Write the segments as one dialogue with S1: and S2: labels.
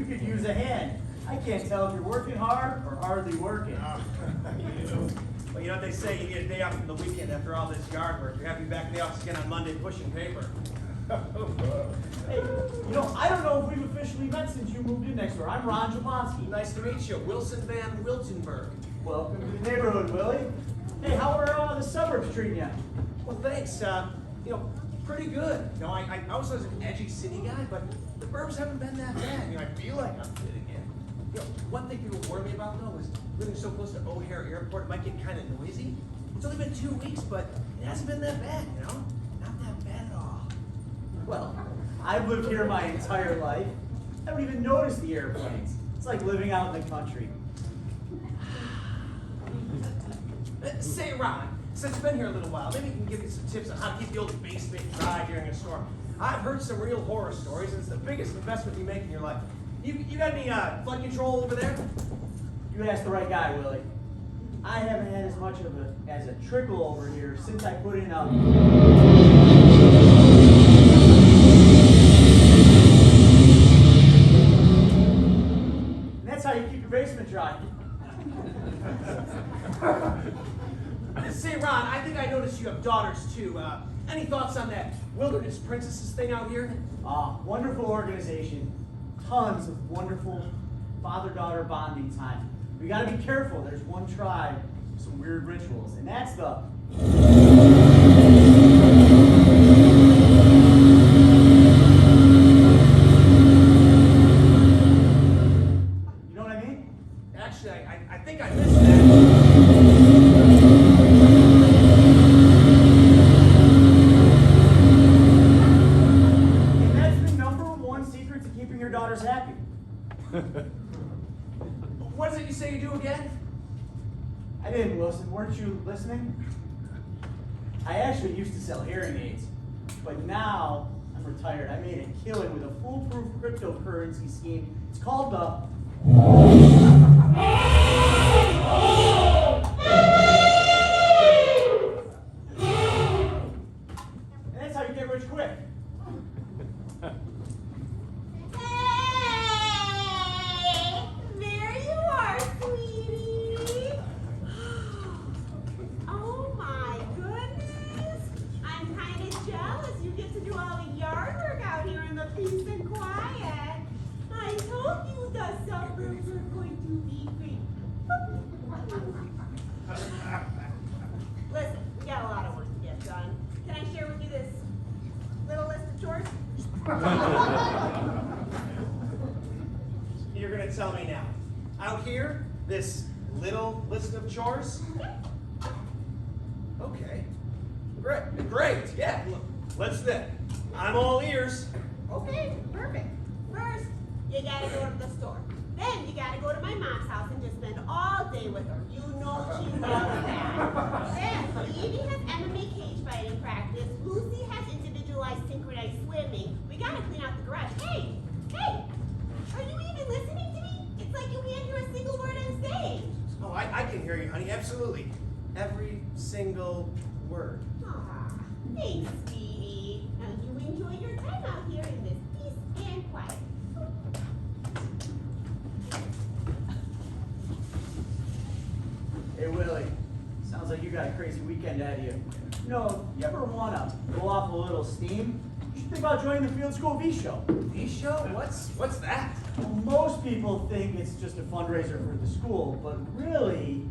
S1: you could use a hand. I can't tell if you're working hard or hardly working.
S2: Well, you know what they say, you get a day off from the weekend after all this yard work. You're happy back in the office again on Monday pushing paper.
S1: Hey, you know, I don't know if we've officially met since you moved in next door. I'm Ron Jablonski.
S2: Nice to meet you, Wilson Van Wiltenberg.
S1: Welcome to the neighborhood, Willie. Hey, how are the suburbs treating you?
S2: Well, thanks. Pretty good. You know, I was always an edgy city guy, but the burbs haven't been that bad. You know, I feel like I'm fitting in. You know, one thing people warned me about, though, was living so close to O'Hare Airport, it might get kind of noisy. It's only been 2 weeks, but it hasn't been that bad, you know? Not that bad at all.
S1: Well, I've lived here my entire life. I don't even notice the airplanes. It's like living out in the country.
S2: Say, Ron, since you've been here a little while, maybe you can give me some tips on how to keep the old basement dry during a storm. I've heard some real horror stories, and it's the biggest investment you make in your life. You got any flood control over there?
S1: You asked the right guy, Willie. I haven't had as much of as a trickle over here since I put in a... And that's how you keep your basement dry.
S2: Say, Ron, I think I noticed you have daughters, too. Any thoughts on that Wilderness Princesses thing out here?
S1: Wonderful organization. Tons of wonderful father-daughter bonding time. We gotta be careful. There's one tribe, some weird rituals, and that's the... You know what I mean?
S2: Actually, I think I missed that.
S1: And that's the #1 secret to keeping your daughters happy.
S2: What is it you say you do again?
S1: I didn't, Wilson. Weren't you listening? I actually used to sell hearing aids, but now I'm retired. I made a killing with a foolproof cryptocurrency scheme. It's called the... And that's how you get rich quick.
S3: Peace and quiet. I told you the suburbs are going to be great. Listen, we got a lot of work to get done. Can I share with you this little list of chores?
S2: You're going to tell me now. Out here, this little list of chores? Okay. Great. Yeah, let's do it. I'm all ears.
S3: Okay, perfect. First, you gotta go to the store. Then you gotta go to my mom's house and just spend all day with her. You know she loves that. Then, Evie has MMA cage fighting practice. Lucy has individualized synchronized swimming. We gotta clean out the garage. Hey! Are you even listening to me? It's like you can't hear a single word I'm saying.
S2: Oh, I can hear you, honey. Absolutely. Every single word.
S3: Aw, thanks, sweetie. Now you enjoy your time out here in this peace and quiet.
S1: Hey, Willie. Sounds like you got a crazy weekend ahead of you. You know, you ever want to go off a little steam? You should think about joining the Field School V Show.
S2: V show? What's that?
S1: Well, most people think it's just a fundraiser for the school, but really...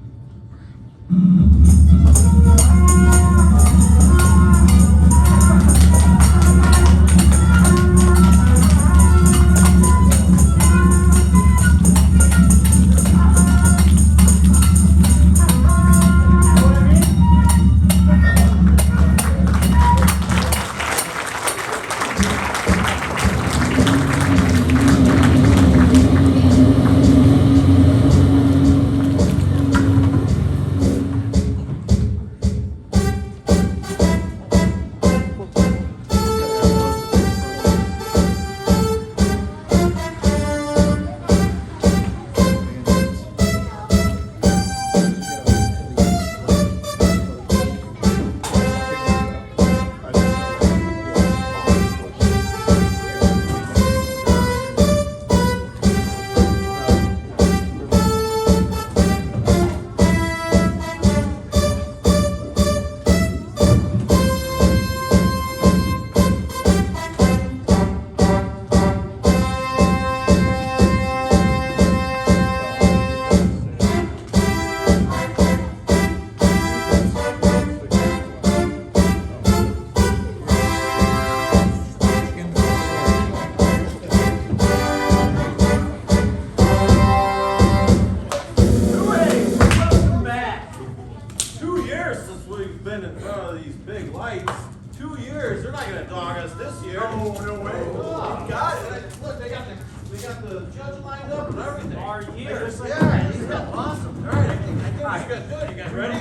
S4: we've been in front of these big lights. 2 years. They're not gonna dog us this year.
S2: No way.
S4: Oh, got it. Look, they got the judge lined up and everything.
S1: Our years.
S4: Yeah, he's got awesome. All right, I think you guys good. You guys ready?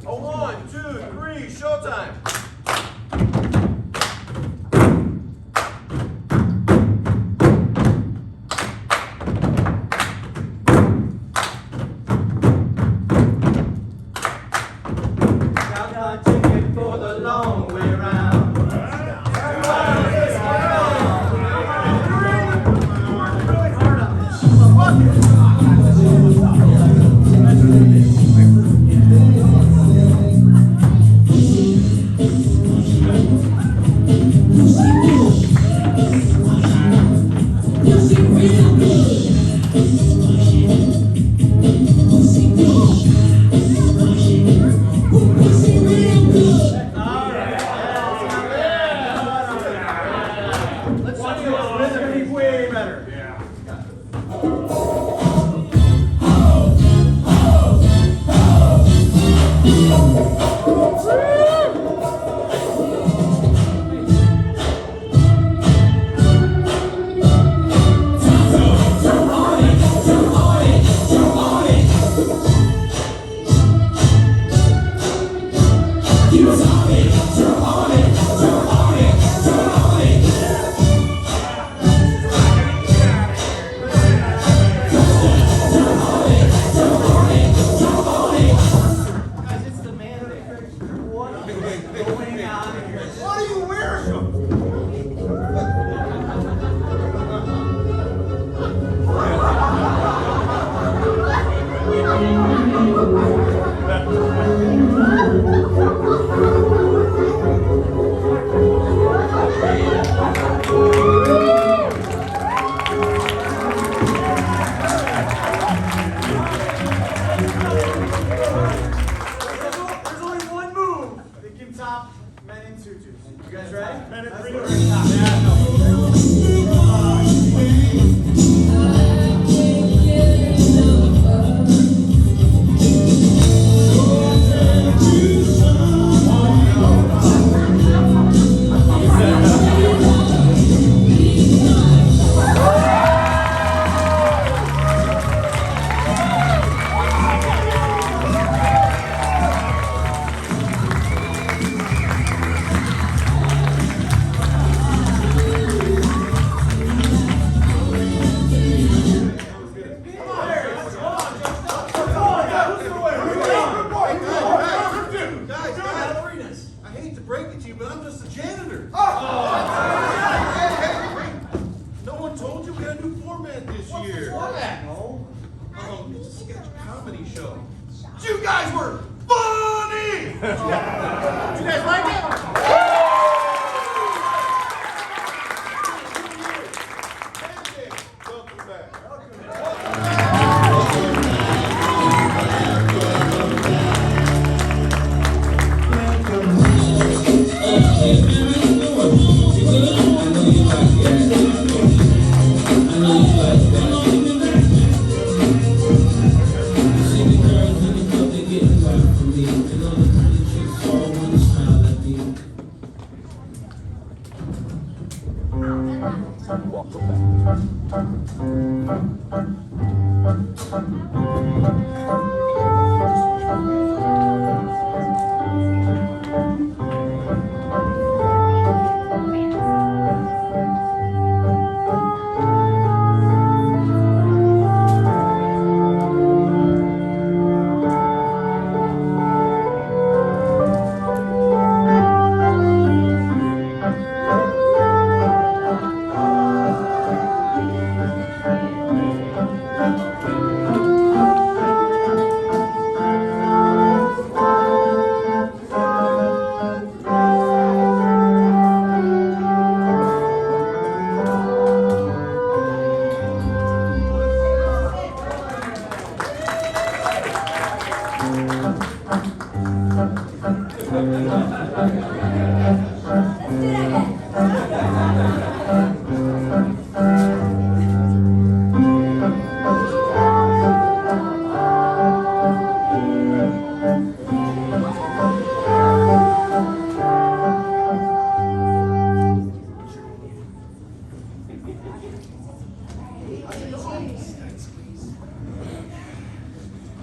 S4: A one, 2, 3, showtime.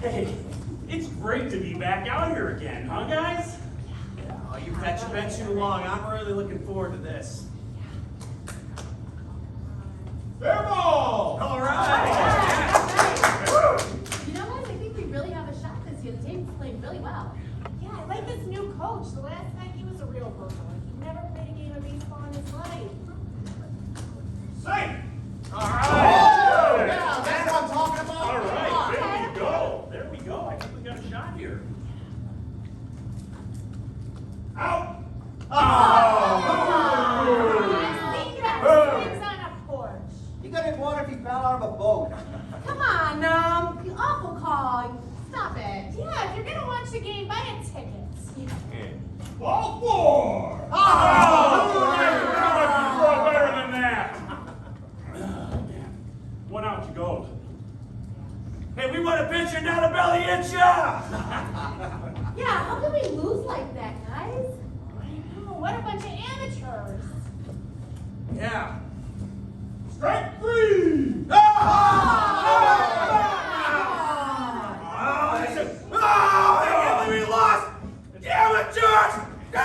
S5: Hey, it's great to be back out here again, huh, guys?
S2: Oh, you betcha been too long. I'm really looking forward to this.
S4: Fair ball!
S2: All right.
S6: You know what? I think we really have a shot this year. The team's playing really well.
S3: Yeah, I like this new coach. The last night he was a real burglar. He never played a game of baseball in his life.
S4: Safe!
S2: All right.
S4: Yeah, that's what I'm talking about.
S5: All right, there we go. There we go. I think we got a shot here.
S4: Out!
S3: I think that swings on a porch.
S1: You got in water if you fell out of a boat.
S6: Come on, you awful call. Stop it.
S3: Yeah, if you're gonna watch the game, buy a ticket.
S4: Ball four!
S5: Oh, better than that. One out you go.
S2: Hey, we want a pitcher, not a belly itcher.
S6: Yeah, how can we lose like that, guys?
S3: I know, what a bunch of amateurs.
S2: Yeah.
S4: Strike three!
S2: Oh, that's it. Oh, I can't believe we lost. Amateurs!
S3: Dad,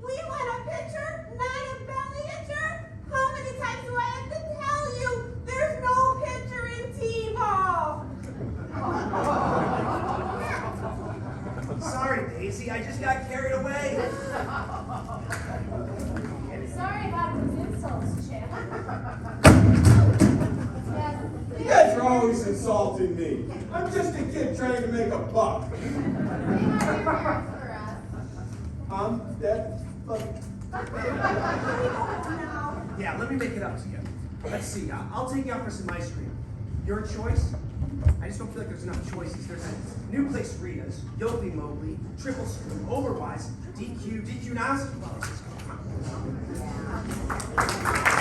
S3: we want a pitcher, not a belly itcher. How many times do I have to tell you there's no pitcher in T-ball?
S2: Sorry, Daisy. I just got carried away.
S6: Sorry about those insults, Chip.
S4: You guys are always insulting me. I'm just a kid trying to make a buck. That
S2: Yeah, let me make it up to you. Let's see. I'll take you out for some ice cream. Your choice? I just don't feel like there's enough choices. There's a new place Rita's, Dopey Mobley, Triple Screw, Overwise, DQ, DQ Nas. Well, let's just go. Come on.